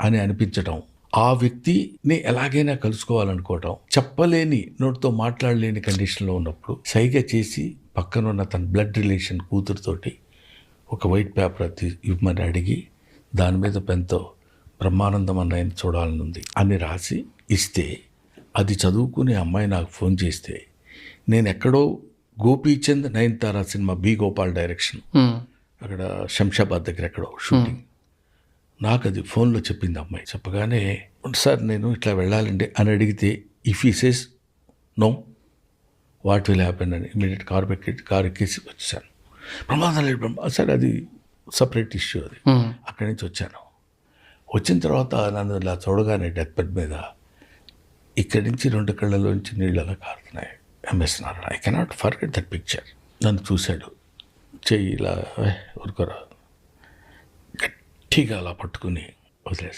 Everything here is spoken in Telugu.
అని అనిపించటం, ఆ వ్యక్తిని ఎలాగైనా కలుసుకోవాలనుకోవటం, చెప్పలేని, నోటితో మాట్లాడలేని కండిషన్లో ఉన్నప్పుడు సైగ చేసి పక్కనున్న తన బ్లడ్ రిలేషన్ కూతురుతోటి ఒక వైట్ పేపర్ ఇవ్వమని అడిగి దాని మీద పెన్తో బ్రహ్మానందం అన్నయ్యని చూడాలని ఉంది అని రాసి ఇస్తే, అది చదువుకునే అమ్మాయి నాకు ఫోన్ చేస్తే, నేను ఎక్కడో Gopichand Nayanthara cinema B Gopal direction, అక్కడ శంషాబాద్ దగ్గర ఎక్కడో షూటింగ్, నాకు అది ఫోన్లో చెప్పింది అమ్మాయి. చెప్పగానే సార్ నేను ఇట్లా వెళ్ళాలండి అని అడిగితే, ఇఫ్ ఈ says know what will happen అని ఇమీడియట్ కారు ఎక్కేసి వచ్చాను. ప్రమాదం లేదు సార్, అది సపరేట్ ఇష్యూ అది. అక్కడి నుంచి వచ్చాను. వచ్చిన తర్వాత నన్ను ఇలా చూడగానే డెత్ బెడ్ మీద ఇక్కడి నుంచి 2 కళ్ళలోంచి నీళ్ళు అలా కారుతున్నాయి. M S Narayana, I cannot forget that picture. నన్ను చూశాడు, చెయ్యి ఇలా ఊరుకోరా, గట్టిగా అలా పట్టుకుని వదిలేశాడు.